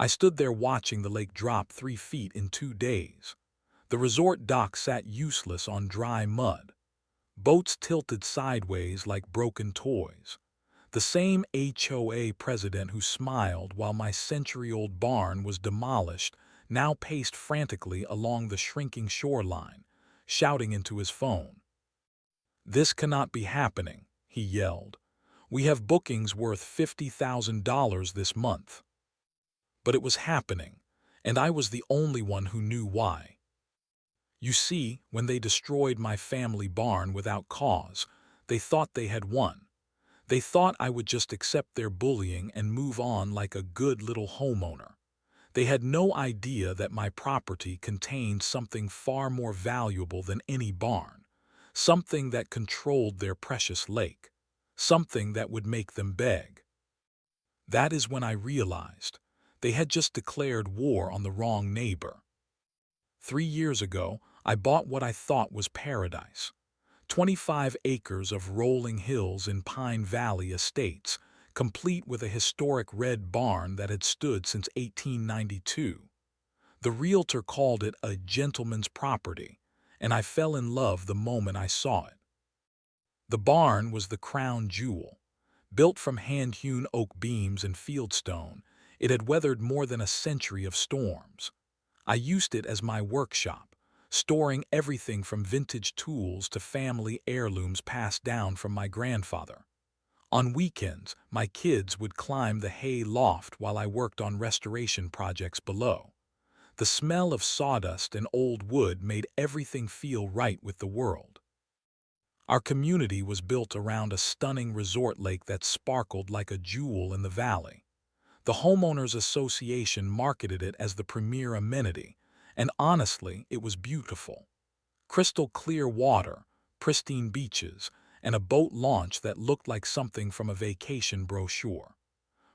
I stood there watching the lake drop 3 feet in 2 days. The resort dock sat useless on dry mud. Boats tilted sideways like broken toys. The same HOA president who smiled while my century-old barn was demolished now paced frantically along the shrinking shoreline, shouting into his phone. "This cannot be happening," he yelled. "We have bookings worth $50,000 this month." But it was happening, and I was the only one who knew why. You see, when they destroyed my family barn without cause, they thought they had won. They thought I would just accept their bullying and move on like a good little homeowner. They had no idea that my property contained something far more valuable than any barn, something that controlled their precious lake, something that would make them beg. That is when I realized they had just declared war on the wrong neighbor. 3 years ago, I bought what I thought was paradise. 25 acres of rolling hills in Pine Valley Estates, complete with a historic red barn that had stood since 1892. The realtor called it a gentleman's property, and I fell in love the moment I saw it. The barn was the crown jewel. Built from hand-hewn oak beams and fieldstone, it had weathered more than a century of storms. I used it as my workshop, storing everything from vintage tools to family heirlooms passed down from my grandfather. On weekends, my kids would climb the hay loft while I worked on restoration projects below. The smell of sawdust and old wood made everything feel right with the world. Our community was built around a stunning resort lake that sparkled like a jewel in the valley. The Homeowners Association marketed it as the premier amenity, and honestly, it was beautiful. Crystal clear water, pristine beaches, and a boat launch that looked like something from a vacation brochure.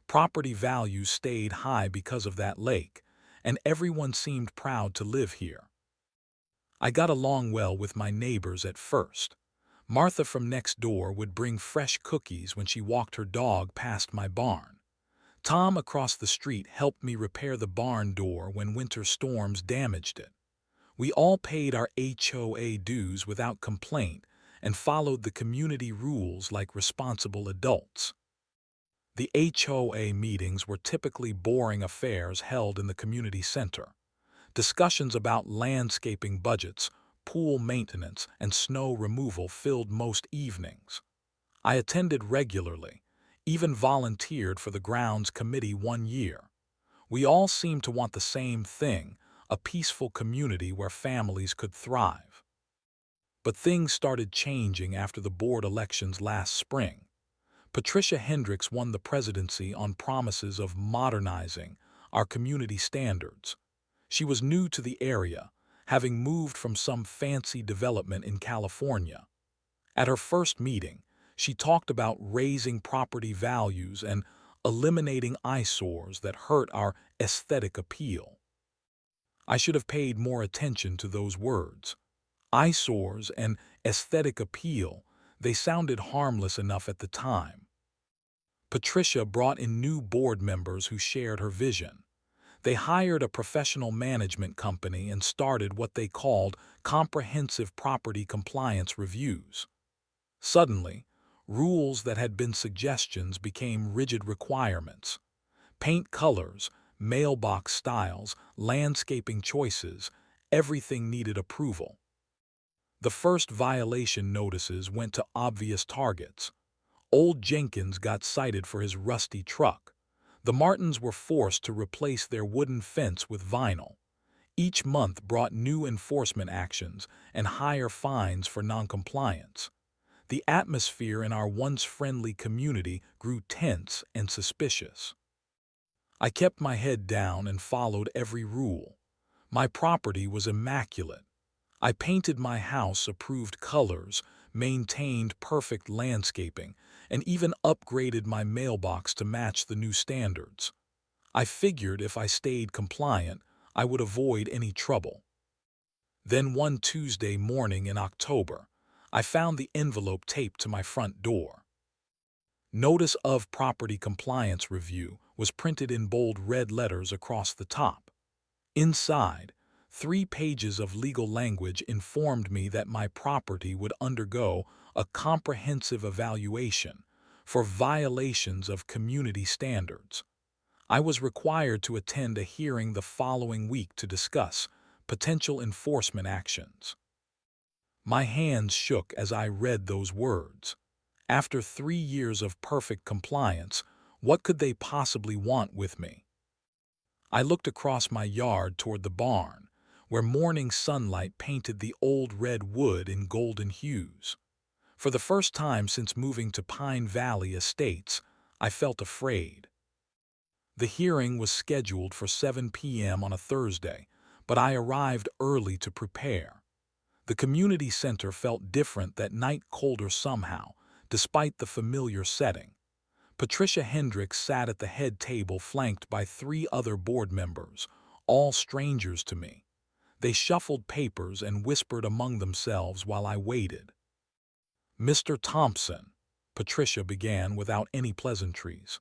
Property values stayed high because of that lake, and everyone seemed proud to live here. I got along well with my neighbors at first. Martha from next door would bring fresh cookies when she walked her dog past my barn. Tom across the street helped me repair the barn door when winter storms damaged it. We all paid our HOA dues without complaint and followed the community rules like responsible adults. The HOA meetings were typically boring affairs held in the community center. Discussions about landscaping budgets, pool maintenance, and snow removal filled most evenings. I attended regularly, even volunteered for the grounds committee one year. We all seemed to want the same thing, a peaceful community where families could thrive. But things started changing after the board elections last spring. Patricia Hendricks won the presidency on promises of modernizing our community standards. She was new to the area, having moved from some fancy development in California. At her first meeting, she talked about raising property values and eliminating eyesores that hurt our aesthetic appeal. I should have paid more attention to those words. Eyesores and aesthetic appeal, they sounded harmless enough at the time. Patricia brought in new board members who shared her vision. They hired a professional management company and started what they called comprehensive property compliance reviews. Suddenly, rules that had been suggestions became rigid requirements. Paint colors, mailbox styles, landscaping choices, everything needed approval. The first violation notices went to obvious targets. Old Jenkins got cited for his rusty truck. The Martins were forced to replace their wooden fence with vinyl. Each month brought new enforcement actions and higher fines for noncompliance. The atmosphere in our once friendly community grew tense and suspicious. I kept my head down and followed every rule. My property was immaculate. I painted my house approved colors, maintained perfect landscaping, and even upgraded my mailbox to match the new standards. I figured if I stayed compliant, I would avoid any trouble. Then one Tuesday morning in October, I found the envelope taped to my front door. Notice of Property Compliance Review was printed in bold red letters across the top. Inside, 3 pages of legal language informed me that my property would undergo a comprehensive evaluation for violations of community standards. I was required to attend a hearing the following week to discuss potential enforcement actions. My hands shook as I read those words. After 3 years of perfect compliance, what could they possibly want with me? I looked across my yard toward the barn, where morning sunlight painted the old red wood in golden hues. For the first time since moving to Pine Valley Estates, I felt afraid. The hearing was scheduled for 7 p.m. on a Thursday, but I arrived early to prepare. The community center felt different that night, colder somehow, despite the familiar setting. Patricia Hendricks sat at the head table flanked by 3 other board members, all strangers to me. They shuffled papers and whispered among themselves while I waited. "Mr. Thompson," Patricia began without any pleasantries,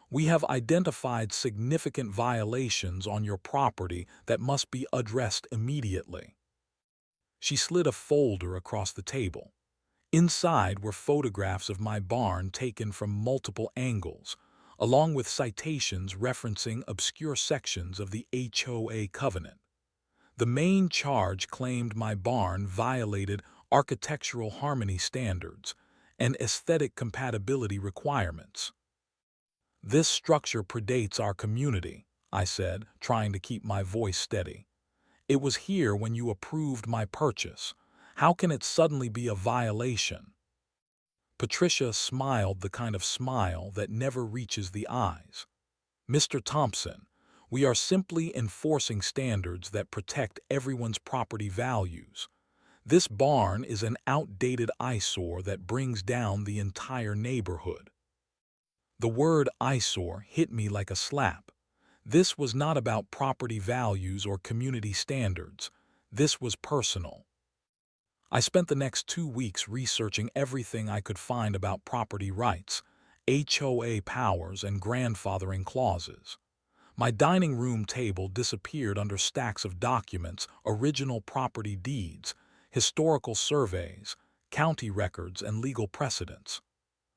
"we have identified significant violations on your property that must be addressed immediately." She slid a folder across the table. Inside were photographs of my barn taken from multiple angles, along with citations referencing obscure sections of the HOA covenant. The main charge claimed my barn violated architectural harmony standards and aesthetic compatibility requirements. "This structure predates our community," I said, trying to keep my voice steady. "It was here when you approved my purchase. How can it suddenly be a violation?" Patricia smiled the kind of smile that never reaches the eyes. "Mr. Thompson, we are simply enforcing standards that protect everyone's property values. This barn is an outdated eyesore that brings down the entire neighborhood." The word eyesore hit me like a slap. This was not about property values or community standards. This was personal. I spent the next 2 weeks researching everything I could find about property rights, HOA powers, and grandfathering clauses. My dining room table disappeared under stacks of documents, original property deeds, historical surveys, county records, and legal precedents.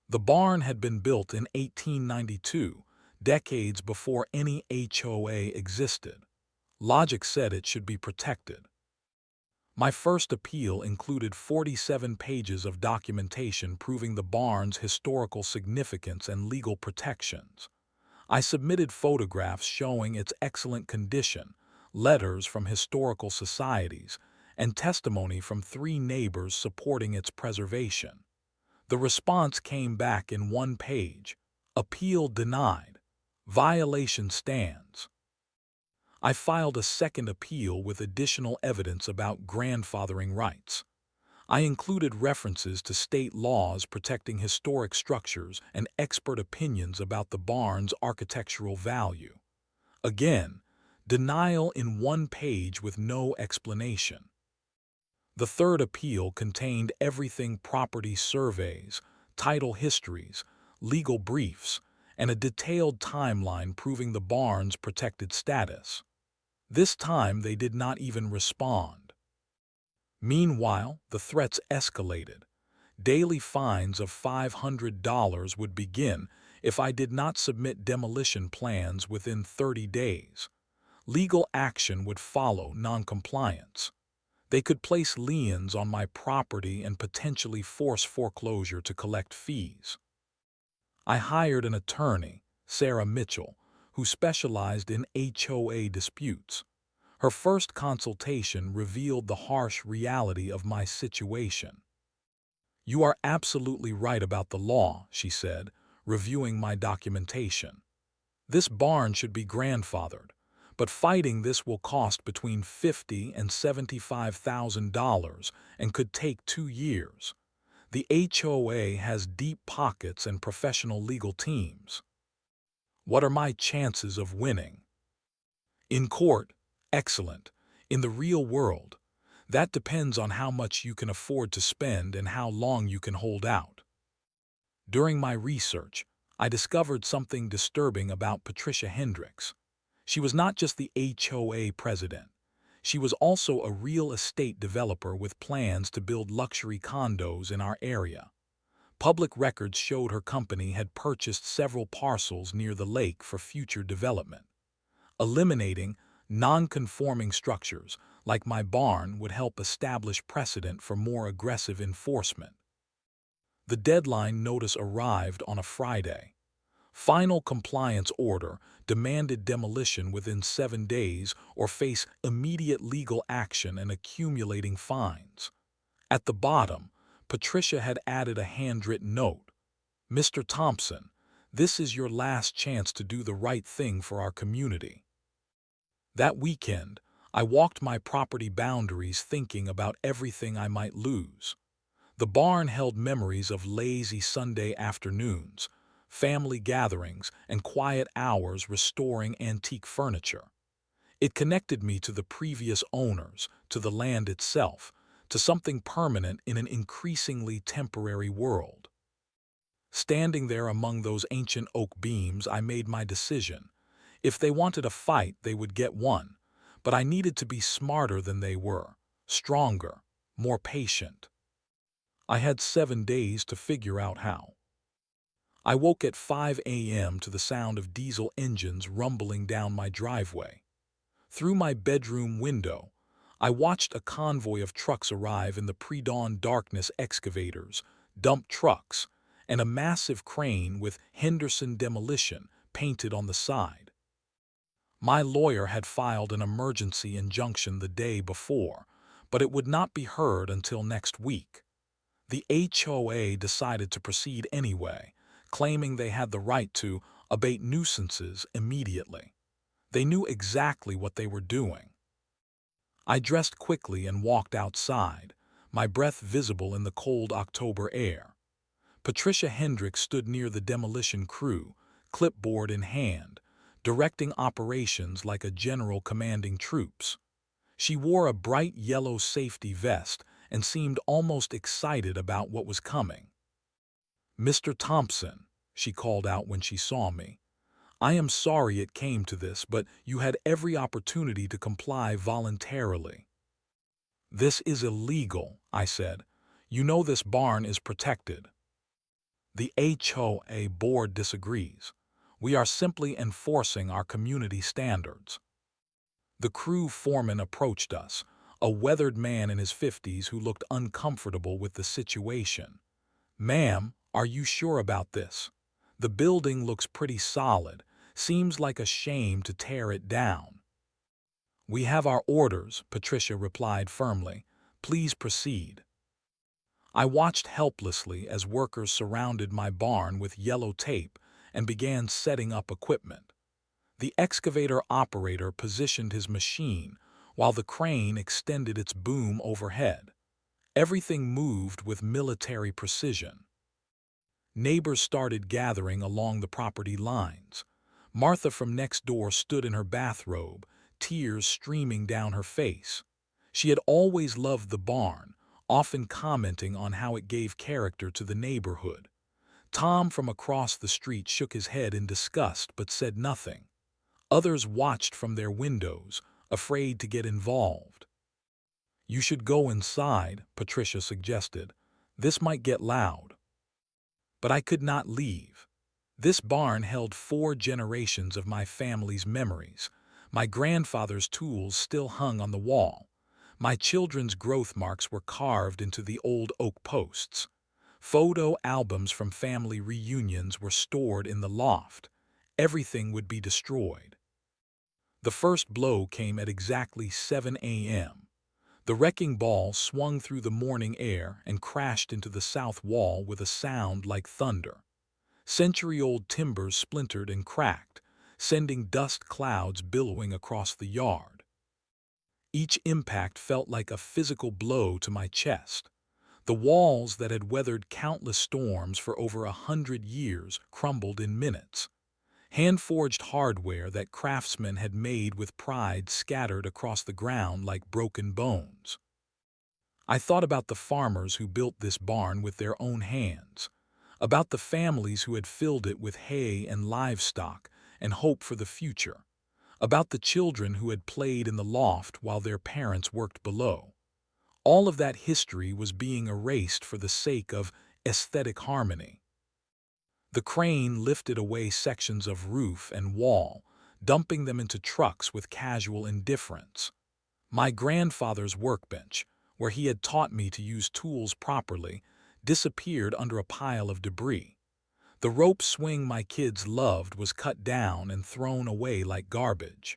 The barn had been built in 1892, decades before any HOA existed. Logic said it should be protected. My first appeal included 47 pages of documentation proving the barn's historical significance and legal protections. I submitted photographs showing its excellent condition, letters from historical societies, and testimony from 3 neighbors supporting its preservation. The response came back in 1 page. "Appeal denied. Violation stands." I filed a second appeal with additional evidence about grandfathering rights. I included references to state laws protecting historic structures and expert opinions about the barn's architectural value. Again, denial in 1 page with no explanation. The third appeal contained everything: property surveys, title histories, legal briefs, and a detailed timeline proving the barn's protected status. This time they did not even respond. Meanwhile, the threats escalated. Daily fines of $500 would begin if I did not submit demolition plans within 30 days. Legal action would follow noncompliance. They could place liens on my property and potentially force foreclosure to collect fees. I hired an attorney, Sarah Mitchell, who specialized in HOA disputes. Her first consultation revealed the harsh reality of my situation. "You are absolutely right about the law," she said, reviewing my documentation. "This barn should be grandfathered, but fighting this will cost between $50,000 and $75,000 and could take 2 years. The HOA has deep pockets and professional legal teams. What are my chances of winning?" "In court, excellent. In the real world, that depends on how much you can afford to spend and how long you can hold out." During my research, I discovered something disturbing about Patricia Hendricks. She was not just the HOA president. She was also a real estate developer with plans to build luxury condos in our area. Public records showed her company had purchased several parcels near the lake for future development. Eliminating non-conforming structures like my barn would help establish precedent for more aggressive enforcement. The deadline notice arrived on a Friday. Final compliance order demanded demolition within 7 days or face immediate legal action and accumulating fines. At the bottom, Patricia had added a handwritten note. "Mr. Thompson, this is your last chance to do the right thing for our community." That weekend, I walked my property boundaries thinking about everything I might lose. The barn held memories of lazy Sunday afternoons, family gatherings, and quiet hours restoring antique furniture. It connected me to the previous owners, to the land itself, to something permanent in an increasingly temporary world. Standing there among those ancient oak beams, I made my decision. If they wanted a fight, they would get one, but I needed to be smarter than they were, stronger, more patient. I had 7 days to figure out how. I woke at 5 a.m. to the sound of diesel engines rumbling down my driveway. Through my bedroom window, I watched a convoy of trucks arrive in the pre-dawn darkness: excavators, dump trucks, and a massive crane with Henderson Demolition painted on the side. My lawyer had filed an emergency injunction the day before, but it would not be heard until next week. The HOA decided to proceed anyway, claiming they had the right to abate nuisances immediately. They knew exactly what they were doing. I dressed quickly and walked outside, my breath visible in the cold October air. Patricia Hendricks stood near the demolition crew, clipboard in hand, directing operations like a general commanding troops. She wore a bright yellow safety vest and seemed almost excited about what was coming. "Mr. Thompson," she called out when she saw me, "I am sorry it came to this, but you had every opportunity to comply voluntarily." "This is illegal," I said. "You know this barn is protected." The HOA board disagrees. "We are simply enforcing our community standards." The crew foreman approached us, a weathered man in his 50s who looked uncomfortable with the situation. "Ma'am, are you sure about this? The building looks pretty solid. Seems like a shame to tear it down." "We have our orders," Patricia replied firmly. "Please proceed." I watched helplessly as workers surrounded my barn with yellow tape and began setting up equipment. The excavator operator positioned his machine while the crane extended its boom overhead. Everything moved with military precision. Neighbors started gathering along the property lines. Martha from next door stood in her bathrobe, tears streaming down her face. She had always loved the barn, often commenting on how it gave character to the neighborhood. Tom from across the street shook his head in disgust but said nothing. Others watched from their windows, afraid to get involved. "You should go inside," Patricia suggested. "This might get loud." But I could not leave. This barn held 4 generations of my family's memories. My grandfather's tools still hung on the wall. My children's growth marks were carved into the old oak posts. Photo albums from family reunions were stored in the loft. Everything would be destroyed. The first blow came at exactly 7 a.m. The wrecking ball swung through the morning air and crashed into the south wall with a sound like thunder. Century-old timbers splintered and cracked, sending dust clouds billowing across the yard. Each impact felt like a physical blow to my chest. The walls that had weathered countless storms for over 100 years crumbled in minutes. Hand-forged hardware that craftsmen had made with pride scattered across the ground like broken bones. I thought about the farmers who built this barn with their own hands. about the families who had filled it with hay and livestock and hope for the future, about the children who had played in the loft while their parents worked below. All of that history was being erased for the sake of aesthetic harmony. The crane lifted away sections of roof and wall, dumping them into trucks with casual indifference. My grandfather's workbench, where he had taught me to use tools properly, disappeared under a pile of debris. The rope swing my kids loved was cut down and thrown away like garbage.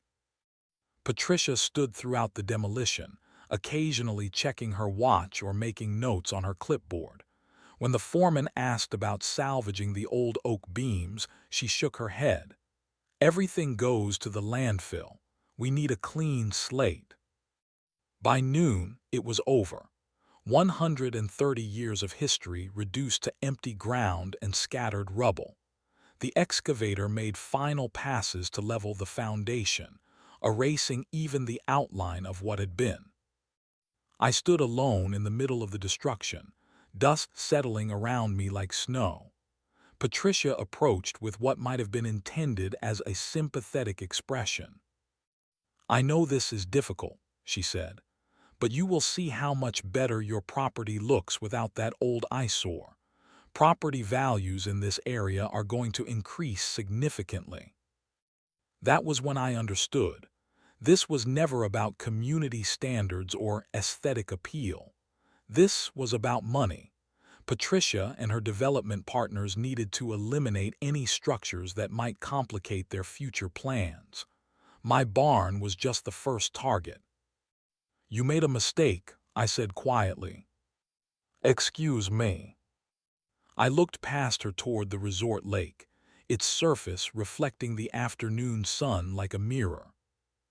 Patricia stood throughout the demolition, occasionally checking her watch or making notes on her clipboard. When the foreman asked about salvaging the old oak beams, she shook her head. Everything goes to the landfill. We need a clean slate. By noon, it was over. 130 years of history reduced to empty ground and scattered rubble. The excavator made final passes to level the foundation, erasing even the outline of what had been. I stood alone in the middle of the destruction, dust settling around me like snow. Patricia approached with what might have been intended as a sympathetic expression. "I know this is difficult," she said, "but you will see how much better your property looks without that old eyesore. Property values in this area are going to increase significantly." That was when I understood. This was never about community standards or aesthetic appeal. This was about money. Patricia and her development partners needed to eliminate any structures that might complicate their future plans. My barn was just the first target. "You made a mistake," I said quietly. "Excuse me." I looked past her toward the resort lake, its surface reflecting the afternoon sun like a mirror.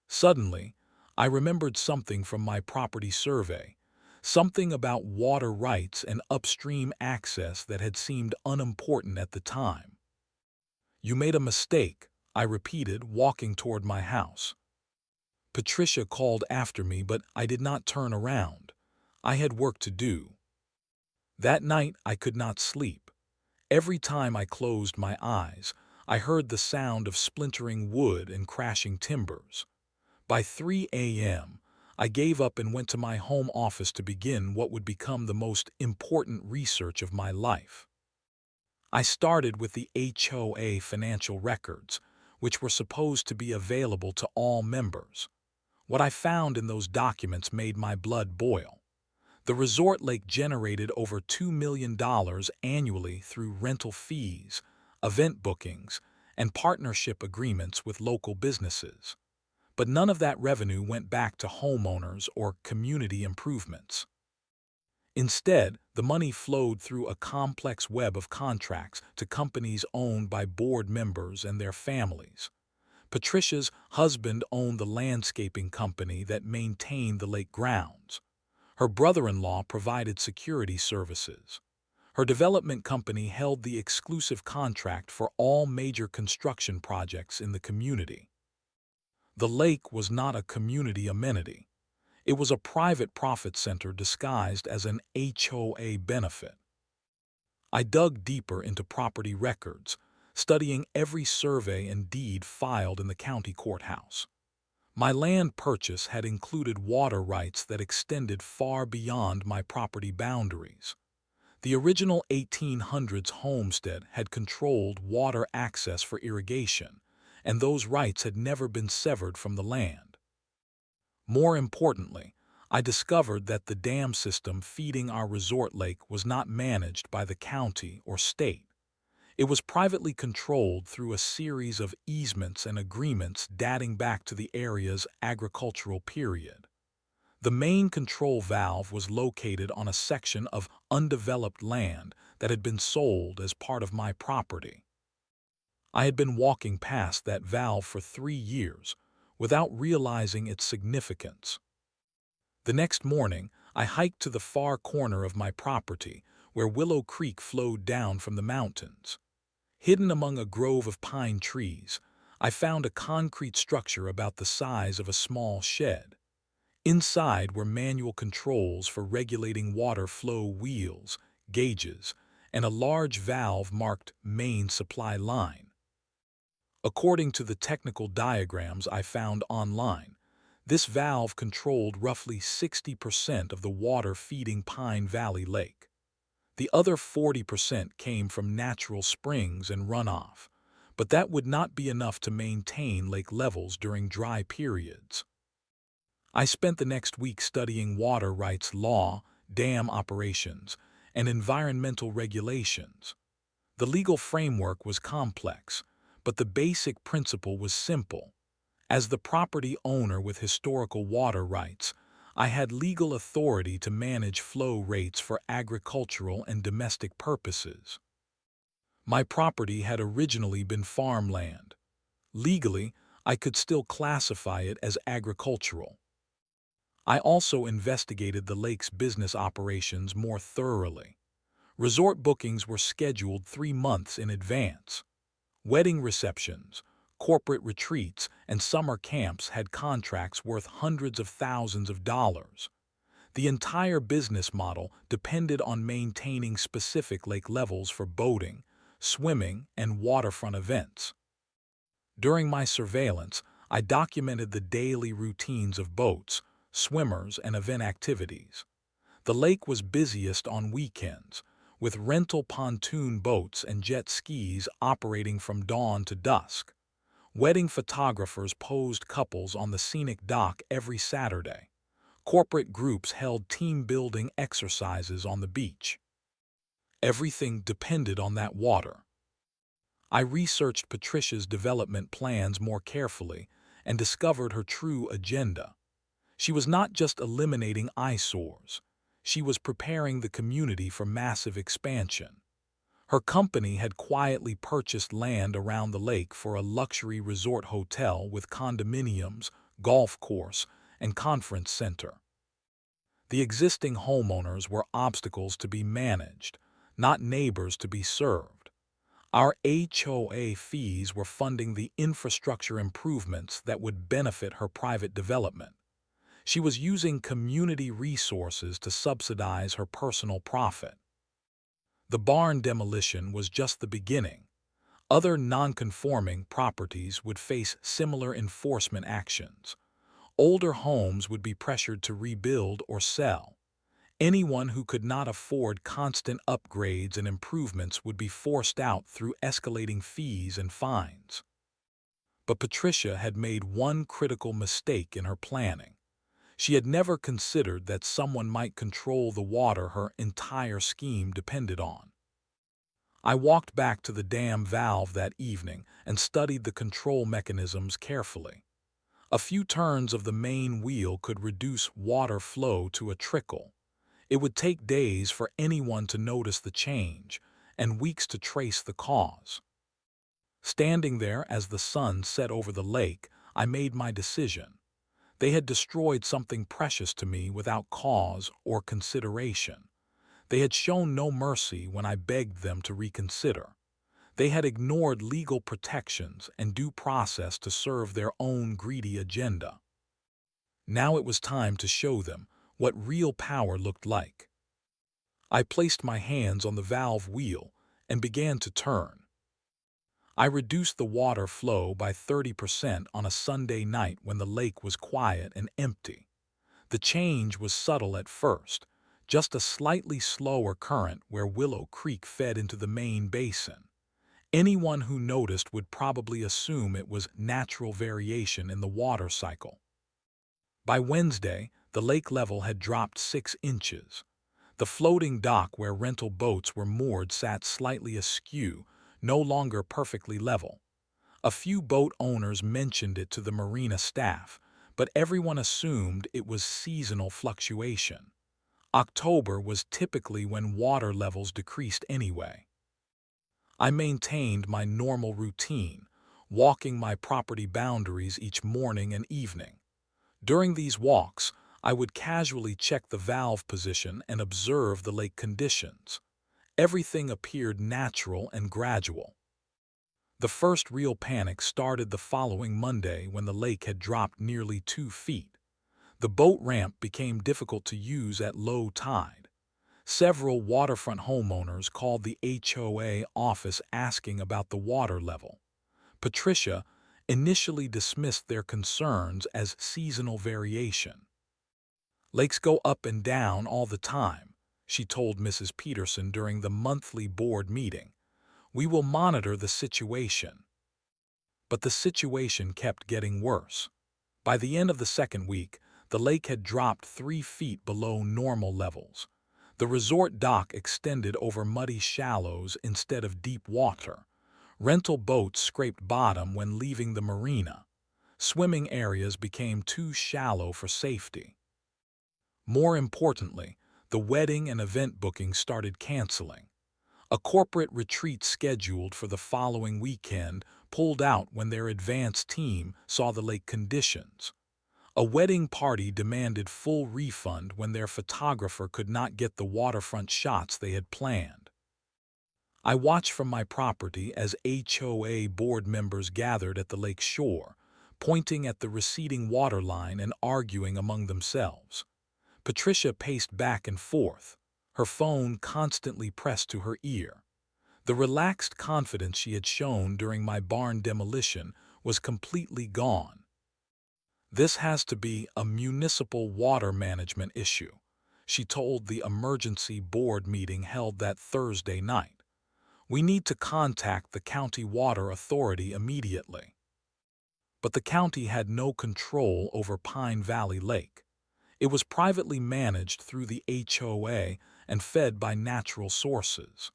Suddenly, I remembered something from my property survey, something about water rights and upstream access that had seemed unimportant at the time. "You made a mistake," I repeated, walking toward my house. Patricia called after me, but I did not turn around. I had work to do. That night, I could not sleep. Every time I closed my eyes, I heard the sound of splintering wood and crashing timbers. By 3 a.m., I gave up and went to my home office to begin what would become the most important research of my life. I started with the HOA financial records, which were supposed to be available to all members. What I found in those documents made my blood boil. The resort lake generated over $2 million annually through rental fees, event bookings, and partnership agreements with local businesses. But none of that revenue went back to homeowners or community improvements. Instead, the money flowed through a complex web of contracts to companies owned by board members and their families. Patricia's husband owned the landscaping company that maintained the lake grounds. Her brother-in-law provided security services. Her development company held the exclusive contract for all major construction projects in the community. The lake was not a community amenity. It was a private profit center disguised as an HOA benefit. I dug deeper into property records, studying every survey and deed filed in the county courthouse. My land purchase had included water rights that extended far beyond my property boundaries. The original 1800s homestead had controlled water access for irrigation, and those rights had never been severed from the land. More importantly, I discovered that the dam system feeding our resort lake was not managed by the county or state. It was privately controlled through a series of easements and agreements dating back to the area's agricultural period. The main control valve was located on a section of undeveloped land that had been sold as part of my property. I had been walking past that valve for 3 years without realizing its significance. The next morning, I hiked to the far corner of my property where Willow Creek flowed down from the mountains. Hidden among a grove of pine trees, I found a concrete structure about the size of a small shed. Inside were manual controls for regulating water flow, wheels, gauges, and a large valve marked main supply line. According to the technical diagrams I found online, this valve controlled roughly 60% of the water feeding Pine Valley Lake. The other 40% came from natural springs and runoff, but that would not be enough to maintain lake levels during dry periods. I spent the next week studying water rights law, dam operations, and environmental regulations. The legal framework was complex, but the basic principle was simple. As the property owner with historical water rights, I had legal authority to manage flow rates for agricultural and domestic purposes. My property had originally been farmland. Legally, I could still classify it as agricultural. I also investigated the lake's business operations more thoroughly. Resort bookings were scheduled 3 months in advance. Wedding receptions, corporate retreats, and summer camps had contracts worth hundreds of thousands of dollars. The entire business model depended on maintaining specific lake levels for boating, swimming, and waterfront events. During my surveillance, I documented the daily routines of boats, swimmers, and event activities. The lake was busiest on weekends, with rental pontoon boats and jet skis operating from dawn to dusk. Wedding photographers posed couples on the scenic dock every Saturday. Corporate groups held team-building exercises on the beach. Everything depended on that water. I researched Patricia's development plans more carefully and discovered her true agenda. She was not just eliminating eyesores. She was preparing the community for massive expansion. Her company had quietly purchased land around the lake for a luxury resort hotel with condominiums, golf course, and conference center. The existing homeowners were obstacles to be managed, not neighbors to be served. Our HOA fees were funding the infrastructure improvements that would benefit her private development. She was using community resources to subsidize her personal profit. The barn demolition was just the beginning. Other non-conforming properties would face similar enforcement actions. Older homes would be pressured to rebuild or sell. Anyone who could not afford constant upgrades and improvements would be forced out through escalating fees and fines. But Patricia had made one critical mistake in her planning. She had never considered that someone might control the water her entire scheme depended on. I walked back to the dam valve that evening and studied the control mechanisms carefully. A few turns of the main wheel could reduce water flow to a trickle. It would take days for anyone to notice the change, and weeks to trace the cause. Standing there as the sun set over the lake, I made my decision. They had destroyed something precious to me without cause or consideration. They had shown no mercy when I begged them to reconsider. They had ignored legal protections and due process to serve their own greedy agenda. Now it was time to show them what real power looked like. I placed my hands on the valve wheel and began to turn. I reduced the water flow by 30% on a Sunday night when the lake was quiet and empty. The change was subtle at first, just a slightly slower current where Willow Creek fed into the main basin. Anyone who noticed would probably assume it was natural variation in the water cycle. By Wednesday, the lake level had dropped 6 inches. The floating dock where rental boats were moored sat slightly askew, no longer perfectly level. A few boat owners mentioned it to the marina staff, but everyone assumed it was seasonal fluctuation. October was typically when water levels decreased anyway. I maintained my normal routine, walking my property boundaries each morning and evening. During these walks, I would casually check the valve position and observe the lake conditions. Everything appeared natural and gradual. The first real panic started the following Monday when the lake had dropped nearly 2 feet. The boat ramp became difficult to use at low tide. Several waterfront homeowners called the HOA office asking about the water level. Patricia initially dismissed their concerns as seasonal variation. "Lakes go up and down all the time," she told Mrs. Peterson during the monthly board meeting. "We will monitor the situation." But the situation kept getting worse. By the end of the second week, the lake had dropped 3 feet below normal levels. The resort dock extended over muddy shallows instead of deep water. Rental boats scraped bottom when leaving the marina. Swimming areas became too shallow for safety. More importantly, the wedding and event bookings started canceling. A corporate retreat scheduled for the following weekend pulled out when their advance team saw the lake conditions. A wedding party demanded full refund when their photographer could not get the waterfront shots they had planned. I watched from my property as HOA board members gathered at the lake shore, pointing at the receding waterline and arguing among themselves. Patricia paced back and forth, her phone constantly pressed to her ear. The relaxed confidence she had shown during my barn demolition was completely gone. "This has to be a municipal water management issue," she told the emergency board meeting held that Thursday night. "We need to contact the county water authority immediately." But the county had no control over Pine Valley Lake. It was privately managed through the HOA and fed by natural sources.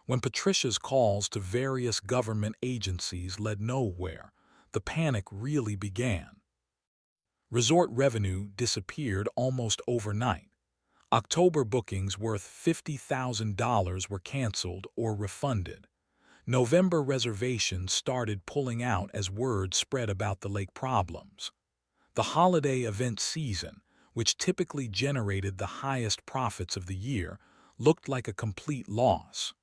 When Patricia's calls to various government agencies led nowhere, the panic really began. Resort revenue disappeared almost overnight. October bookings worth $50,000 were canceled or refunded. November reservations started pulling out as word spread about the lake problems. The holiday event season, which typically generated the highest profits of the year, looked like a complete loss.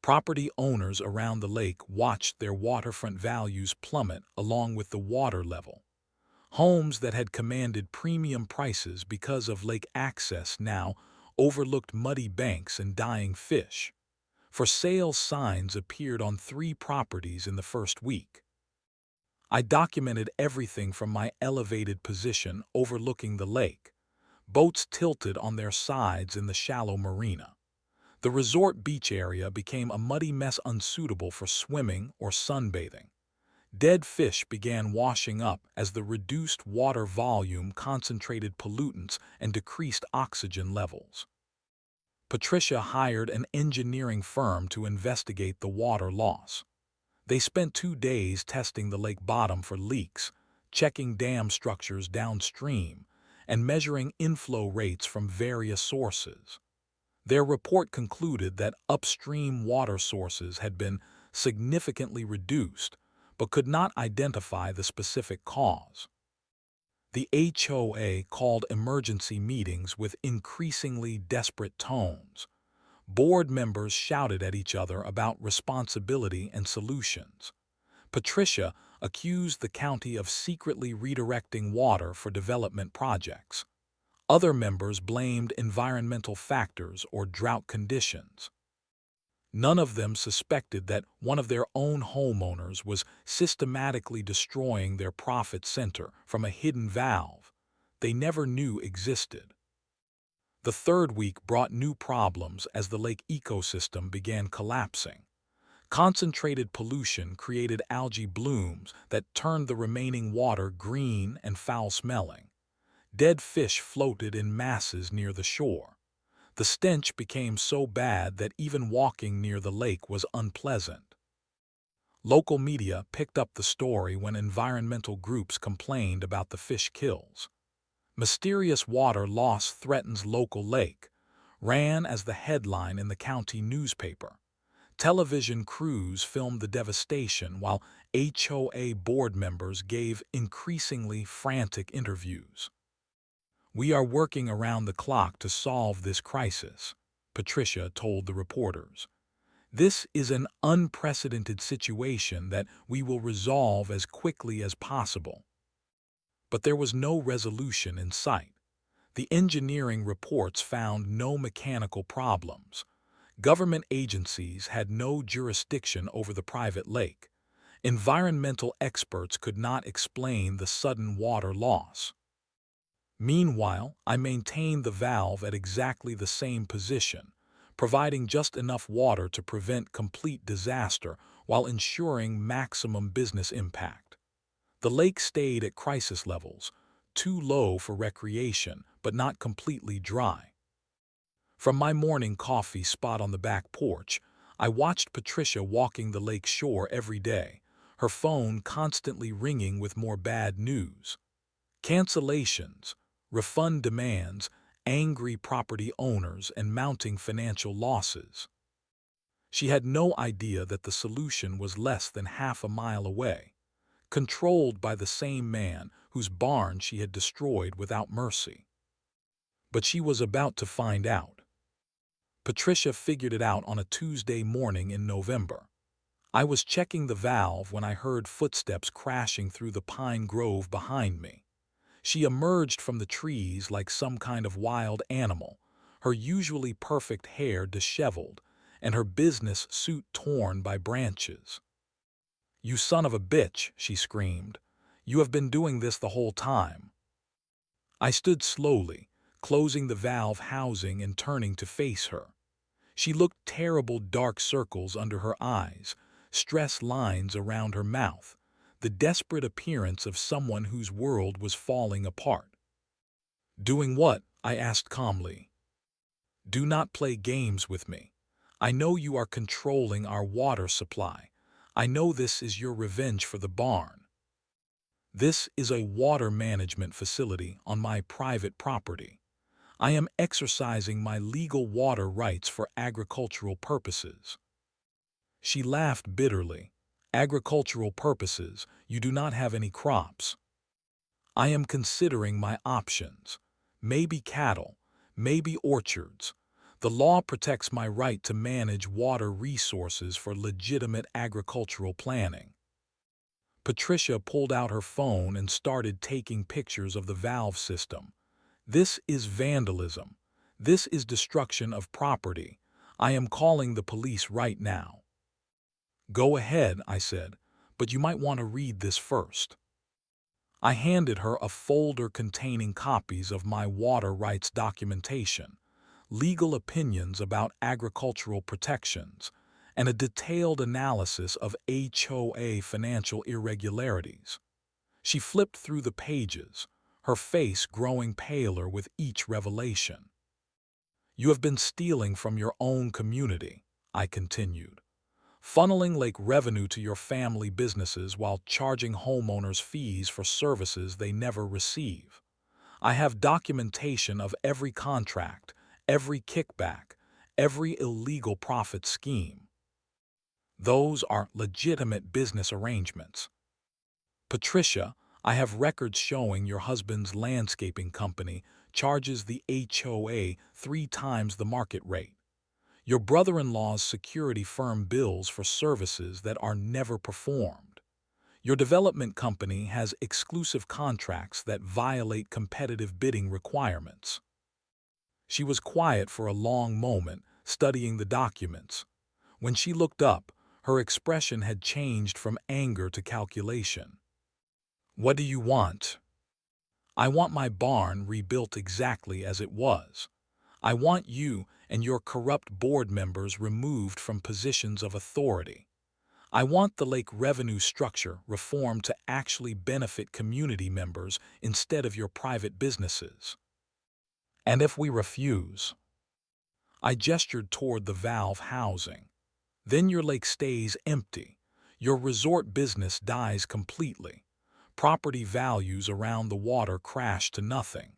Property owners around the lake watched their waterfront values plummet along with the water level. Homes that had commanded premium prices because of lake access now overlooked muddy banks and dying fish. For sale signs appeared on 3 properties in the first week. I documented everything from my elevated position overlooking the lake. Boats tilted on their sides in the shallow marina. The resort beach area became a muddy mess unsuitable for swimming or sunbathing. Dead fish began washing up as the reduced water volume concentrated pollutants and decreased oxygen levels. Patricia hired an engineering firm to investigate the water loss. They spent 2 days testing the lake bottom for leaks, checking dam structures downstream, and measuring inflow rates from various sources. Their report concluded that upstream water sources had been significantly reduced, but could not identify the specific cause. The HOA called emergency meetings with increasingly desperate tones. Board members shouted at each other about responsibility and solutions. Patricia accused the county of secretly redirecting water for development projects. Other members blamed environmental factors or drought conditions. None of them suspected that one of their own homeowners was systematically destroying their profit center from a hidden valve they never knew existed. The third week brought new problems as the lake ecosystem began collapsing. Concentrated pollution created algae blooms that turned the remaining water green and foul-smelling. Dead fish floated in masses near the shore. The stench became so bad that even walking near the lake was unpleasant. Local media picked up the story when environmental groups complained about the fish kills. "Mysterious water loss threatens local lake," ran as the headline in the county newspaper. Television crews filmed the devastation while HOA board members gave increasingly frantic interviews. "We are working around the clock to solve this crisis," Patricia told the reporters. "This is an unprecedented situation that we will resolve as quickly as possible." But there was no resolution in sight. The engineering reports found no mechanical problems. Government agencies had no jurisdiction over the private lake. Environmental experts could not explain the sudden water loss. Meanwhile, I maintained the valve at exactly the same position, providing just enough water to prevent complete disaster while ensuring maximum business impact. The lake stayed at crisis levels, too low for recreation, but not completely dry. From my morning coffee spot on the back porch, I watched Patricia walking the lake shore every day, her phone constantly ringing with more bad news. Cancellations, refund demands, angry property owners, and mounting financial losses. She had no idea that the solution was less than half a mile away, controlled by the same man whose barn she had destroyed without mercy. But she was about to find out. Patricia figured it out on a Tuesday morning in November. I was checking the valve when I heard footsteps crashing through the pine grove behind me. She emerged from the trees like some kind of wild animal, her usually perfect hair disheveled, and her business suit torn by branches. "You son of a bitch," she screamed. "You have been doing this the whole time." I stood slowly, closing the valve housing and turning to face her. She looked terrible dark circles under her eyes, stress lines around her mouth, the desperate appearance of someone whose world was falling apart. "Doing what?" I asked calmly. "Do not play games with me. I know you are controlling our water supply. I know this is your revenge for the barn. This is a water management facility on my private property. I am exercising my legal water rights for agricultural purposes." She laughed bitterly. "Agricultural purposes, you do not have any crops." "I am considering my options. Maybe cattle, maybe orchards. The law protects my right to manage water resources for legitimate agricultural planning." Patricia pulled out her phone and started taking pictures of the valve system. "This is vandalism. This is destruction of property. I am calling the police right now." "Go ahead," I said, "but you might want to read this first." I handed her a folder containing copies of my water rights documentation, legal opinions about agricultural protections, and a detailed analysis of HOA financial irregularities. She flipped through the pages, her face growing paler with each revelation. "You have been stealing from your own community," I continued, "funneling lake revenue to your family businesses while charging homeowners fees for services they never receive. I have documentation of every contract, every kickback, every illegal profit scheme. Those are legitimate business arrangements. Patricia, I have records showing your husband's landscaping company charges the HOA 3 times the market rate. Your brother-in-law's security firm bills for services that are never performed. Your development company has exclusive contracts that violate competitive bidding requirements." She was quiet for a long moment, studying the documents. When she looked up, her expression had changed from anger to calculation. "What do you want?" "I want my barn rebuilt exactly as it was. I want you and your corrupt board members removed from positions of authority. I want the lake revenue structure reformed to actually benefit community members instead of your private businesses." "And if we refuse?" I gestured toward the valve housing. "Then your lake stays empty. Your resort business dies completely. Property values around the water crash to nothing.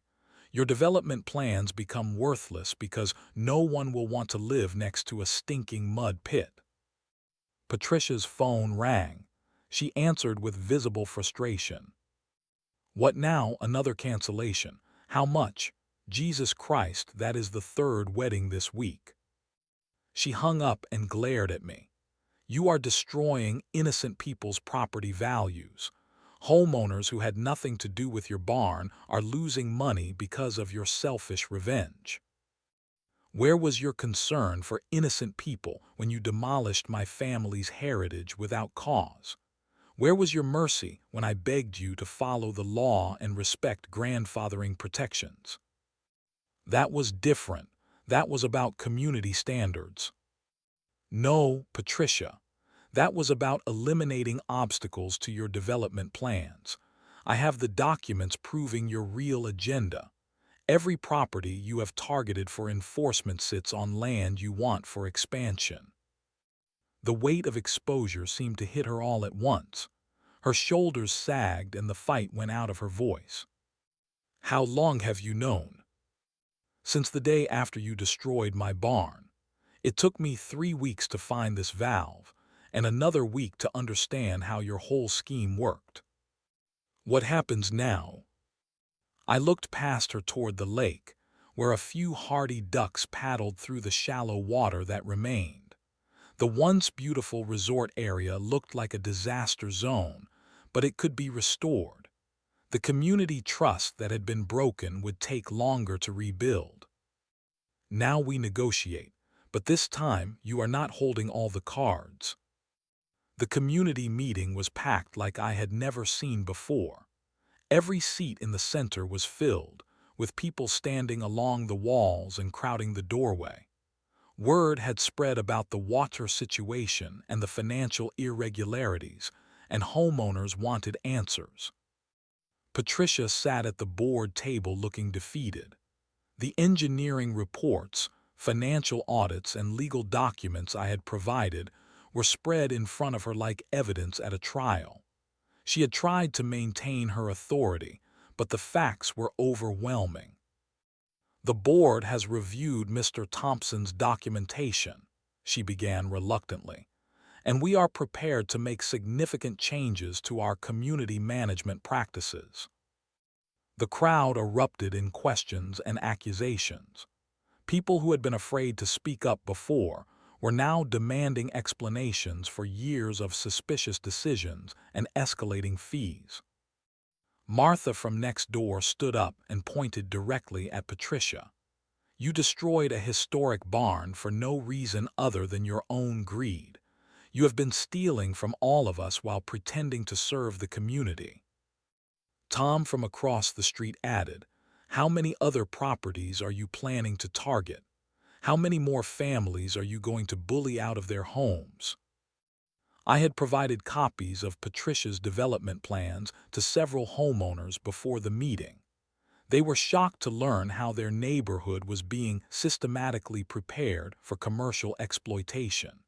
Your development plans become worthless because no one will want to live next to a stinking mud pit." Patricia's phone rang. She answered with visible frustration. "What now? Another cancellation. How much? Jesus Christ, that is the 3rd wedding this week." She hung up and glared at me. "You are destroying innocent people's property values. Homeowners who had nothing to do with your barn are losing money because of your selfish revenge. Where was your concern for innocent people when you demolished my family's heritage without cause? Where was your mercy when I begged you to follow the law and respect grandfathering protections? That was different. That was about community standards. No, Patricia. That was about eliminating obstacles to your development plans. I have the documents proving your real agenda. Every property you have targeted for enforcement sits on land you want for expansion. The weight of exposure seemed to hit her all at once. Her shoulders sagged and the fight went out of her voice. How long have you known? Since the day after you destroyed my barn. It took me 3 weeks to find this valve, and another week to understand how your whole scheme worked. What happens now? I looked past her toward the lake, where a few hardy ducks paddled through the shallow water that remained. The once beautiful resort area looked like a disaster zone, but it could be restored. The community trust that had been broken would take longer to rebuild. Now we negotiate, but this time you are not holding all the cards. The community meeting was packed like I had never seen before. Every seat in the center was filled, with people standing along the walls and crowding the doorway. Word had spread about the water situation and the financial irregularities, and homeowners wanted answers. Patricia sat at the board table looking defeated. The engineering reports, financial audits, and legal documents I had provided were spread in front of her like evidence at a trial. She had tried to maintain her authority, but the facts were overwhelming. The board has reviewed Mr. Thompson's documentation, she began reluctantly, and we are prepared to make significant changes to our community management practices. The crowd erupted in questions and accusations. People who had been afraid to speak up before were now demanding explanations for years of suspicious decisions and escalating fees. Martha from next door stood up and pointed directly at Patricia. You destroyed a historic barn for no reason other than your own greed. You have been stealing from all of us while pretending to serve the community. Tom from across the street added, how many other properties are you planning to target? How many more families are you going to bully out of their homes? I had provided copies of Patricia's development plans to several homeowners before the meeting. They were shocked to learn how their neighborhood was being systematically prepared for commercial exploitation.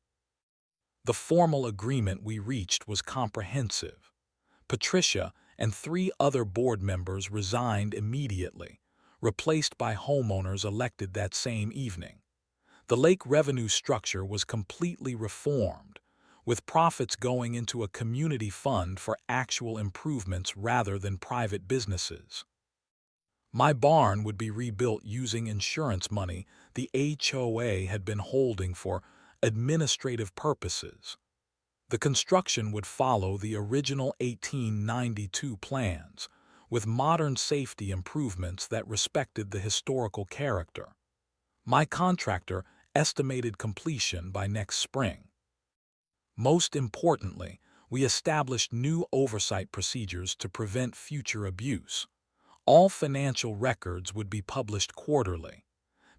The formal agreement we reached was comprehensive. Patricia and 3 other board members resigned immediately, replaced by homeowners elected that same evening. The lake revenue structure was completely reformed, with profits going into a community fund for actual improvements rather than private businesses. My barn would be rebuilt using insurance money the HOA had been holding for administrative purposes. The construction would follow the original 1892 plans, with modern safety improvements that respected the historical character. My contractor estimated completion by next spring. Most importantly, we established new oversight procedures to prevent future abuse. All financial records would be published quarterly.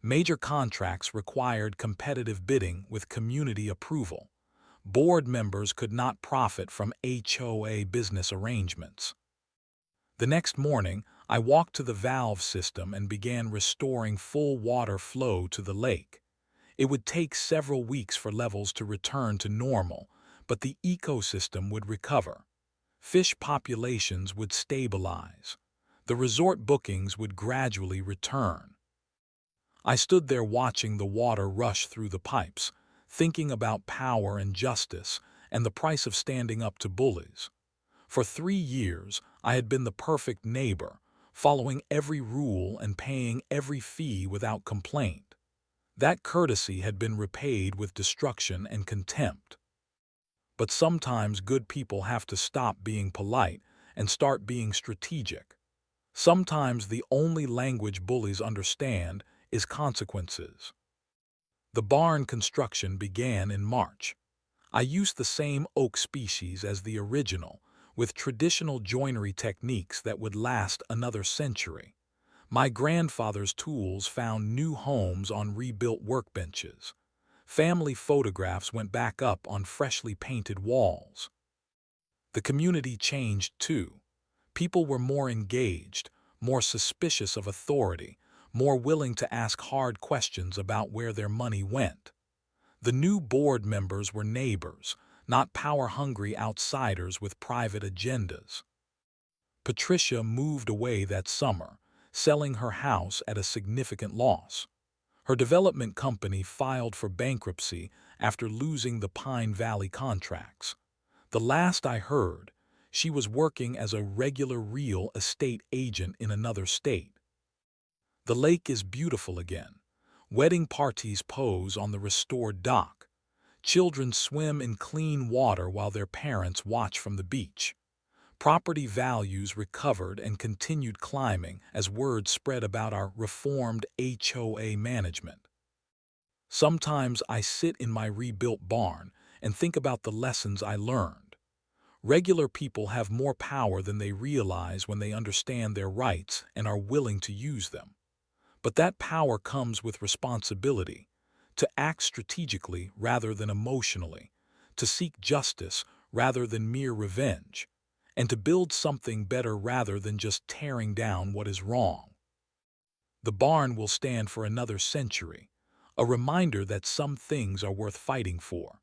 Major contracts required competitive bidding with community approval. Board members could not profit from HOA business arrangements. The next morning, I walked to the valve system and began restoring full water flow to the lake. It would take several weeks for levels to return to normal, but the ecosystem would recover. Fish populations would stabilize. The resort bookings would gradually return. I stood there watching the water rush through the pipes, thinking about power and justice and the price of standing up to bullies. For 3 years, I had been the perfect neighbor, following every rule and paying every fee without complaint. That courtesy had been repaid with destruction and contempt. But sometimes good people have to stop being polite and start being strategic. Sometimes the only language bullies understand is consequences. The barn construction began in March. I used the same oak species as the original, with traditional joinery techniques that would last another century. My grandfather's tools found new homes on rebuilt workbenches. Family photographs went back up on freshly painted walls. The community changed too. People were more engaged, more suspicious of authority, more willing to ask hard questions about where their money went. The new board members were neighbors, not power-hungry outsiders with private agendas. Patricia moved away that summer, selling her house at a significant loss. Her development company filed for bankruptcy after losing the Pine Valley contracts. The last I heard, she was working as a regular real estate agent in another state. The lake is beautiful again. Wedding parties pose on the restored dock. Children swim in clean water while their parents watch from the beach. Property values recovered and continued climbing as word spread about our reformed HOA management. Sometimes I sit in my rebuilt barn and think about the lessons I learned. Regular people have more power than they realize when they understand their rights and are willing to use them. But that power comes with responsibility, to act strategically rather than emotionally, to seek justice rather than mere revenge, and to build something better rather than just tearing down what is wrong. The barn will stand for another century, a reminder that some things are worth fighting for.